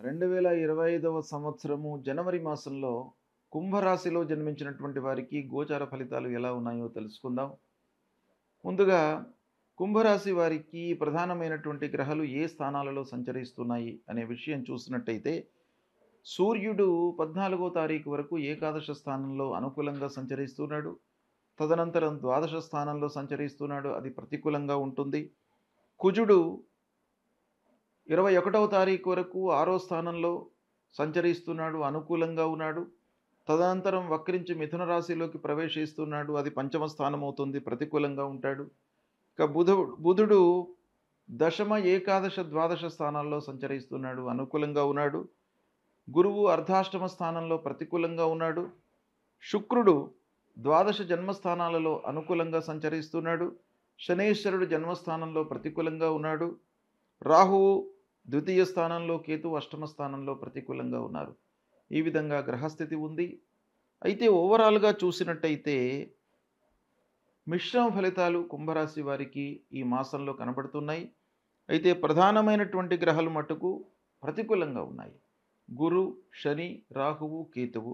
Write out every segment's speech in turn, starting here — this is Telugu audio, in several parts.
2025వ సంవత్సరము జనవరి మాసంలో కుంభరాశిలో జన్మించినటువంటి వారికి గోచార ఫలితాలు ఎలా ఉన్నాయో తెలుసుకుందాం. ముందుగా కుంభరాశి వారికి ప్రధానమైనటువంటి గ్రహాలు ఏ స్థానాలలో సంచరిస్తున్నాయి అనే విషయం చూసినట్టయితే, సూర్యుడు 14వ తారీఖు వరకు ఏకాదశ స్థానంలో అనుకూలంగా సంచరిస్తున్నాడు. తదనంతరం ద్వాదశ స్థానంలో సంచరిస్తున్నాడు, అది ప్రతికూలంగా ఉంటుంది. కుజుడు 21వ తారీఖు వరకు 6వ స్థానంలో సంచరిస్తున్నాడు, అనుకూలంగా ఉన్నాడు. తదనంతరం వక్రించి మిథున రాశిలోకి ప్రవేశిస్తున్నాడు, అది పంచమ స్థానం అవుతుంది, ప్రతికూలంగా ఉంటాడు. ఇక బుధుడు దశమ ఏకాదశ ద్వాదశ స్థానాల్లో సంచరిస్తున్నాడు, అనుకూలంగా ఉన్నాడు. గురువు అర్ధాష్టమ స్థానంలో ప్రతికూలంగా ఉన్నాడు. శుక్రుడు ద్వాదశ జన్మస్థానాలలో అనుకూలంగా సంచరిస్తున్నాడు. శనేశ్వరుడు జన్మస్థానంలో ప్రతికూలంగా ఉన్నాడు. రాహువు ద్వితీయ స్థానంలో, కేతు అష్టమ స్థానంలో ప్రతికూలంగా ఉన్నారు. ఈ విధంగా గ్రహస్థితి ఉంది. అయితే ఓవరాల్గా చూసినట్టయితే మిశ్రమ ఫలితాలు కుంభరాశి వారికి ఈ మాసంలో కనబడుతున్నాయి. అయితే ప్రధానమైనటువంటి గ్రహాలు మట్టుకు ప్రతికూలంగా ఉన్నాయి. గురు, శని, రాహువు, కేతువు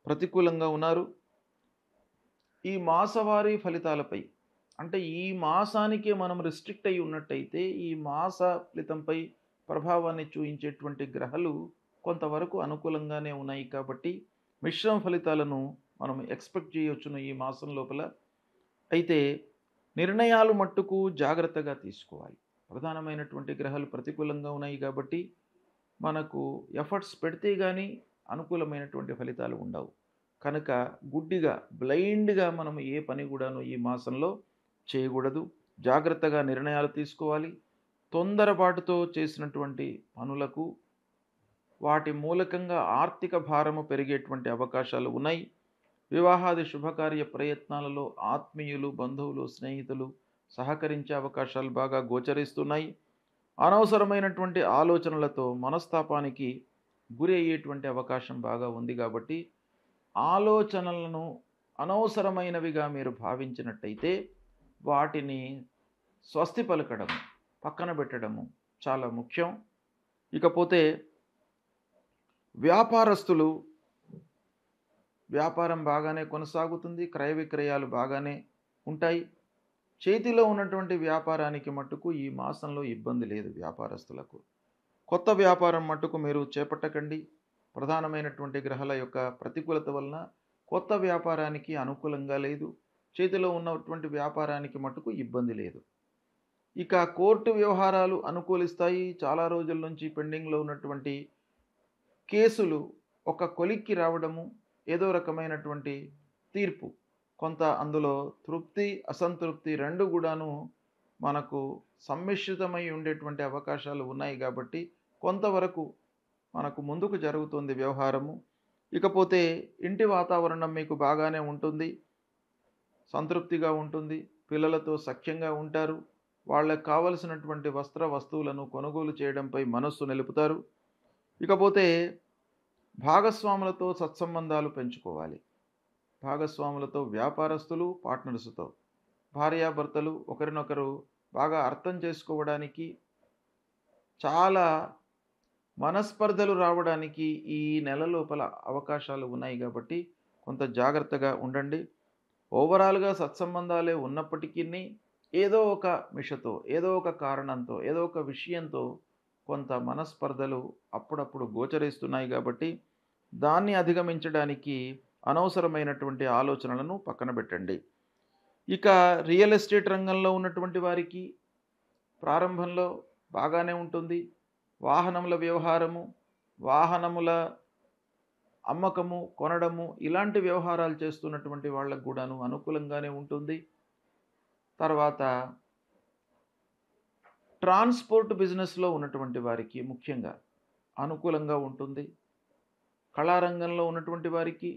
ప్రతికూలంగా ఉన్నారు. ఈ మాసవారీ ఫలితాలపై, అంటే ఈ మాసానికే మనం రిస్ట్రిక్ట్ అయి ఉన్నట్టయితే, ఈ మాస ఫలితంపై ప్రభావాన్ని చూపించేటువంటి గ్రహాలు కొంతవరకు అనుకూలంగానే ఉన్నాయి. కాబట్టి మిశ్రమ ఫలితాలను మనం ఎక్స్పెక్ట్ చేయవచ్చును ఈ మాసం లోపల. అయితే నిర్ణయాలు మట్టుకు జాగ్రత్తగా తీసుకోవాలి. ప్రధానమైనటువంటి గ్రహాలు ప్రతికూలంగా ఉన్నాయి కాబట్టి మనకు ఎఫర్ట్స్ పెడితే కానీ అనుకూలమైనటువంటి ఫలితాలు ఉండవు. కనుక గుడ్డిగా, బ్లైండ్గా మనం ఏ పని కూడాను ఈ మాసంలో చేయకూడదు. జాగ్రత్తగా నిర్ణయాలు తీసుకోవాలి. తొందరపాటుతో చేసినటువంటి పనులకు వాటి మూలకంగా ఆర్థిక భారము పెరిగేటువంటి అవకాశాలు ఉన్నాయి. వివాహాది శుభకార్య ప్రయత్నాలలో ఆత్మీయులు, బంధువులు, స్నేహితులు సహకరించే అవకాశాలు బాగా గోచరిస్తున్నాయి. అనవసరమైనటువంటి ఆలోచనలతో మనస్తాపానికి గురి అయ్యేటువంటి అవకాశం బాగా ఉంది. కాబట్టి ఆలోచనలను అనవసరమైనవిగా మీరు భావించినట్టయితే వాటిని స్వస్తి పలకడం, పక్కన పెట్టడము చాలా ముఖ్యం. ఇకపోతే వ్యాపారస్తులు, వ్యాపారం బాగానే కొనసాగుతుంది, క్రయ విక్రయాలు బాగానే ఉంటాయి. చేతిలో ఉన్నటువంటి వ్యాపారానికి మట్టుకు ఈ మాసంలో ఇబ్బంది లేదు. వ్యాపారస్తులకు కొత్త వ్యాపారం మట్టుకు మీరు చేపట్టకండి. ప్రధానమైనటువంటి గ్రహాల యొక్క ప్రతికూలత వలన కొత్త వ్యాపారానికి అనుకూలంగా లేదు. చేతిలో ఉన్నటువంటి వ్యాపారానికి మట్టుకు ఇబ్బంది లేదు. ఇక కోర్టు వ్యవహారాలు అనుకూలిస్తాయి. చాలా రోజుల నుంచి పెండింగ్లో ఉన్నటువంటి కేసులు ఒక కొలిక్కి రావడము, ఏదో రకమైనటువంటి తీర్పు, కొంత అందులో తృప్తి, అసంతృప్తి రెండు కూడాను మనకు సమ్మిశ్రితమై ఉండేటువంటి అవకాశాలు ఉన్నాయి. కాబట్టి కొంతవరకు మనకు ముందుకు జరుగుతుంది వ్యవహారము. ఇకపోతే ఇంటి వాతావరణం మీకు బాగానే ఉంటుంది, సంతృప్తిగా ఉంటుంది. పిల్లలతో సఖ్యంగా ఉంటారు. వాళ్ళకు కావలసినటువంటి వస్తువులను కొనుగోలు చేయడంపై మనస్సు నిలుపుతారు. ఇకపోతే భాగస్వాములతో సత్సంబంధాలు పెంచుకోవాలి. భాగస్వాములతో, వ్యాపారస్తులు, పార్ట్నర్స్తో, భార్యాభర్తలు ఒకరినొకరు బాగా అర్థం చేసుకోవడానికి, చాలా మనస్పర్ధలు రావడానికి ఈ నెల లోపల అవకాశాలు ఉన్నాయి. కాబట్టి కొంత జాగ్రత్తగా ఉండండి. ఓవరాల్గా సత్సంబంధాలే ఉన్నప్పటికీ ఏదో ఒక మిషతో, ఏదో ఒక కారణంతో, ఏదో ఒక విషయంతో కొంత మనస్పర్ధలు అప్పుడప్పుడు గోచరిస్తున్నాయి. కాబట్టి దాన్ని అధిగమించడానికి అనవసరమైనటువంటి ఆలోచనలను పక్కన పెట్టండి. ఇక రియల్ ఎస్టేట్ రంగంలో ఉన్నటువంటి వారికి ప్రారంభంలో బాగానే ఉంటుంది. వాహనముల వ్యవహారము, వాహనముల అమ్మకము, కొనడము, ఇలాంటి వ్యవహారాలు చేస్తున్నటువంటి వాళ్ళకు కూడాను అనుకూలంగానే ఉంటుంది. తర్వాత ట్రాన్స్పోర్ట్ బిజినెస్లో ఉన్నటువంటి వారికి ముఖ్యంగా అనుకూలంగా ఉంటుంది. కళారంగంలో ఉన్నటువంటి వారికి,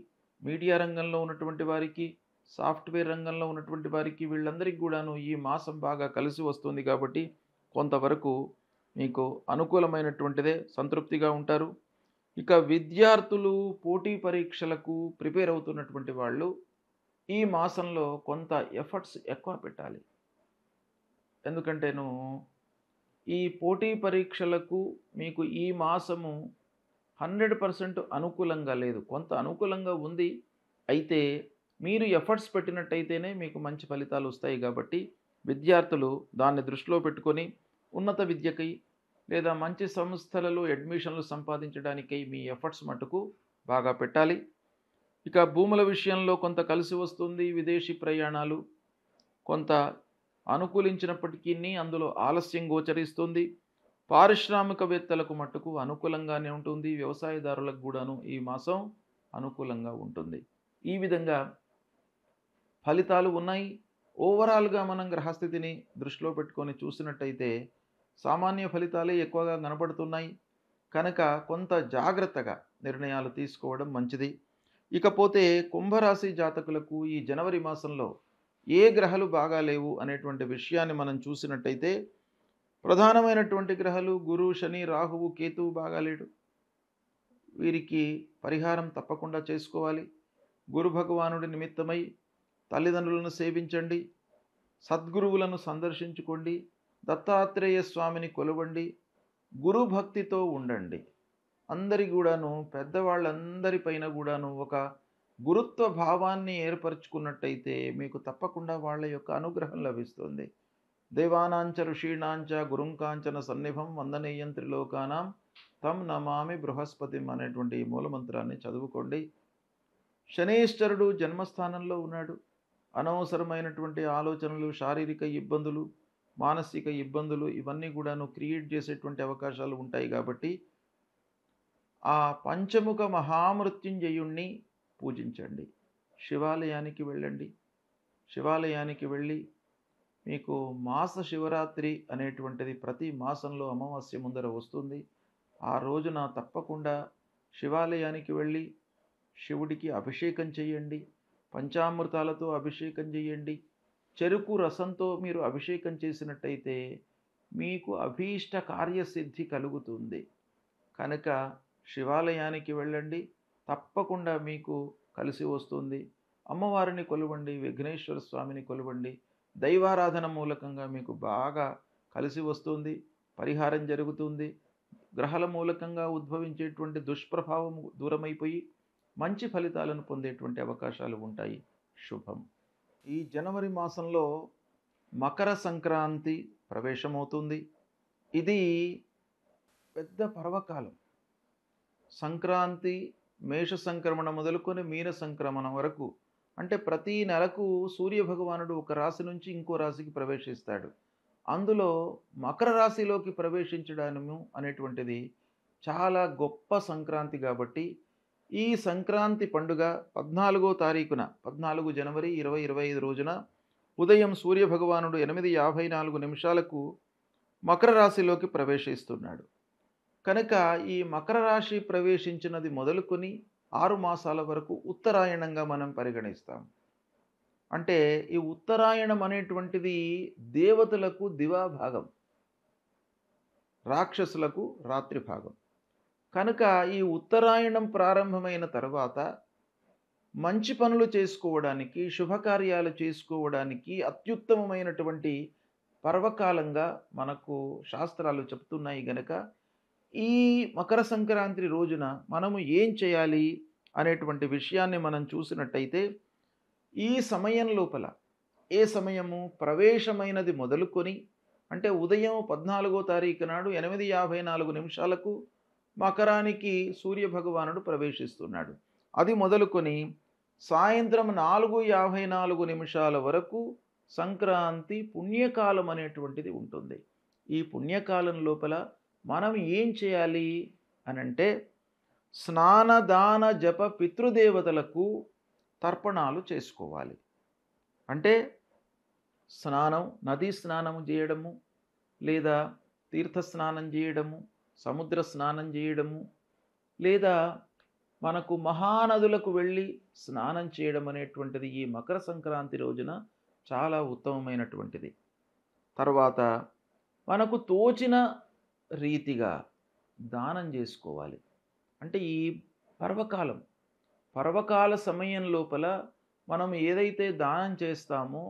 మీడియా రంగంలో ఉన్నటువంటి వారికి, సాఫ్ట్వేర్ రంగంలో ఉన్నటువంటి వారికి, వీళ్ళందరికీ కూడాను ఈ మాసం బాగా కలిసి వస్తుంది. కాబట్టి కొంతవరకు మీకు అనుకూలమైనటువంటిదే, సంతృప్తిగా ఉంటారు. ఇక విద్యార్థులు, పోటీ పరీక్షలకు ప్రిపేర్ అవుతున్నటువంటి వాళ్ళు ఈ మాసంలో కొంత ఎఫర్ట్స్ ఎక్కువ పెట్టాలి. ఎందుకంటేను ఈ పోటీ పరీక్షలకు మీకు ఈ మాసము 100% అనుకూలంగా లేదు. కొంత అనుకూలంగా ఉంది. అయితే మీరు ఎఫర్ట్స్ పెట్టినట్టయితేనే మీకు మంచి ఫలితాలు వస్తాయి కాబట్టి విద్యార్థులు దాన్ని దృష్టిలో పెట్టుకొని ఉన్నత విద్యకై లేదా మంచి సంస్థలలో అడ్మిషన్లు సంపాదించడానికై మీ ఎఫర్ట్స్ మట్టుకు బాగా పెట్టాలి. ఇక భూముల విషయంలో కొంత కలిసి వస్తుంది. విదేశీ ప్రయాణాలు కొంత అనుకూలించినప్పటికీ అందులో ఆలస్యం గోచరిస్తుంది. పారిశ్రామికవేత్తలకు మట్టుకు అనుకూలంగానే ఉంటుంది. వ్యవసాయదారులకు కూడాను ఈ మాసం అనుకూలంగా ఉంటుంది. ఈ విధంగా ఫలితాలు ఉన్నాయి. ఓవరాల్‌గా మనం గ్రహస్థితిని దృష్టిలో పెట్టుకొని చూసినట్టయితే సామాన్య ఫలితాలే ఎక్కువగా కనపడుతున్నాయి. కనుక కొంత జాగ్రత్తగా నిర్ణయాలు తీసుకోవడం మంచిది. ఇకపోతే కుంభరాశి జాతకులకు ఈ జనవరి మాసంలో ఏ గ్రహాలు బాగా లేవు అనేటువంటి విషయాన్ని మనం చూసినట్టయితే ప్రధానమైనటువంటి గ్రహాలు గురు, శని, రాహువు, కేతువు బాగాలేడు. వీరికి పరిహారం తప్పకుండా చేసుకోవాలి. గురు భగవానుడి నిమిత్తమై తల్లిదండ్రులను సేవించండి. సద్గురువులను సందర్శించుకోండి. దత్తాత్రేయ స్వామిని కొలవండి. గురు భక్తితో ఉండండి. అందరి కూడాను పెద్దవాళ్ళందరిపైన కూడాను ఒక గురుత్వ భావాన్ని ఏర్పరచుకున్నట్టయితే మీకు తప్పకుండా వాళ్ళ యొక్క అనుగ్రహం లభిస్తుంది. దేవానాంచ ఋషీణాంచ గురుంకాంచన సన్నిభం వందనీయం త్రిలోకానాం తం నమామి బృహస్పతిం అనేటువంటి ఈ మూలమంత్రాన్ని చదువుకోండి. శనీశ్వరుడు జన్మస్థానంలో ఉన్నాడు. అనవసరమైనటువంటి ఆలోచనలు, శారీరక ఇబ్బందులు, మానసిక ఇబ్బందులు ఇవన్నీ కూడాను క్రియేట్ చేసేటువంటి అవకాశాలు ఉంటాయి కాబట్టి ఆ పంచముఖ మహామృత్యుంజయుణ్ణి పూజించండి. శివాలయానికి వెళ్ళండి. శివాలయానికి వెళ్ళి మీకు మాస శివరాత్రి అనేటువంటిది ప్రతి మాసంలో అమావాస్య ముందర వస్తుంది. ఆ రోజున తప్పకుండా శివాలయానికి వెళ్ళి శివుడికి అభిషేకం చేయండి. పంచామృతాలతో అభిషేకం చేయండి. చెరుకు రసంతో మీరు అభిషేకం చేసినట్టయితే మీకు అభీష్ట కార్యసిద్ధి కలుగుతుంది. కనుక శివాలయానికి వెళ్ళండి. తప్పకుండా మీకు కలిసి వస్తుంది. అమ్మవారిని కొలవండి. విఘ్నేశ్వర స్వామిని కొలవండి. దైవారాధన మూలకంగా మీకు బాగా కలిసి వస్తుంది. పరిహారం జరుగుతుంది. గ్రహాల మూలకంగా ఉద్భవించేటువంటి దుష్ప్రభావం దూరమైపోయి మంచి ఫలితాలను పొందేటువంటి అవకాశాలు ఉంటాయి. శుభం. ఈ జనవరి మాసంలో మకర సంక్రాంతి ప్రవేశమవుతుంది. ఇది పెద్ద పర్వకాలం. సంక్రాంతి మేష సంక్రమణ మొదలుకొని మీన సంక్రమణ వరకు అంటే ప్రతి నెలకు సూర్యభగవానుడు ఒక రాశి నుంచి ఇంకో రాశికి ప్రవేశిస్తాడు. అందులో మకర రాశిలోకి ప్రవేశించడము అనేటువంటిది చాలా గొప్ప సంక్రాంతి కాబట్టి ఈ సంక్రాంతి పండుగ 14వ తారీఖున 14 జనవరి 2025 రోజున ఉదయం సూర్యభగవానుడు 8:54 మకర రాశిలోకి ప్రవేశిస్తున్నాడు. కనుక ఈ మకర రాశి ప్రవేశించినది మొదలుకొని 6 మాసాల వరకు ఉత్తరాయణంగా మనం పరిగణిస్తాం. అంటే ఈ ఉత్తరాయణం అనేటువంటిది దేవతలకు దివాభాగం, రాక్షసులకు రాత్రి భాగం. కనుక ఈ ఉత్తరాయణం ప్రారంభమైన తర్వాత మంచి పనులు చేసుకోవడానికి, శుభకార్యాలు చేసుకోవడానికి అత్యుత్తమమైనటువంటి పర్వకాలంగా మనకు శాస్త్రాలు చెప్తున్నాయి. గనక ఈ మకర సంక్రాంతి రోజున మనము ఏం చేయాలి అనేటువంటి విషయాన్ని మనం చూసినట్టయితే ఈ సమయం లోపల ఏ సమయము ప్రవేశమైనది మొదలుకొని అంటే ఉదయం 14వ తారీఖు నాడు 8:54 మకరానికి సూర్యభగవానుడు ప్రవేశిస్తున్నాడు. అది మొదలుకొని సాయంత్రం 4:54 వరకు సంక్రాంతి పుణ్యకాలం అనేటువంటిది ఉంటుంది. ఈ పుణ్యకాలం లోపల మనం ఏం చేయాలి అనంటే స్నాన దాన జప పితృదేవతలకు తర్పణాలు చేసుకోవాలి. అంటే స్నానం, నదీ స్నానం చేయడము, లేదా తీర్థ స్నానం చేయడము, సముద్ర స్నానం చేయడము, లేదా మనకు మహానదులకు వెళ్ళి స్నానం చేయడం అనేటువంటిది ఈ మకర సంక్రాంతి రోజున చాలా ఉత్తమమైనటువంటిది. తర్వాత మనకు తోచిన రీతిగా దానం చేసుకోవాలి. అంటే ఈ పర్వకాల సమయం లోపల మనం ఏదైతే దానం చేస్తామో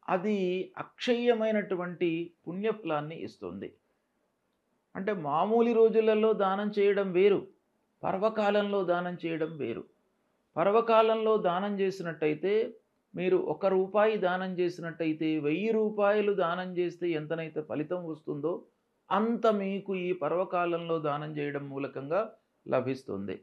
అది అక్షయ్యమైనటువంటి పుణ్యఫలాన్ని ఇస్తుంది. అంటే మామూలు రోజులలో దానం చేయడం వేరు, పర్వకాలంలో దానం చేయడం వేరు. పర్వకాలంలో దానం చేసినట్టయితే మీరు రూ. 1 దానం చేసినట్టయితే రూ. 1000 దానం చేస్తే ఎంతనైతే ఫలితం వస్తుందో అంత మీకు ఈ పర్వకాలంలో దానం చేయడం మూలకంగా లభిస్తుంది.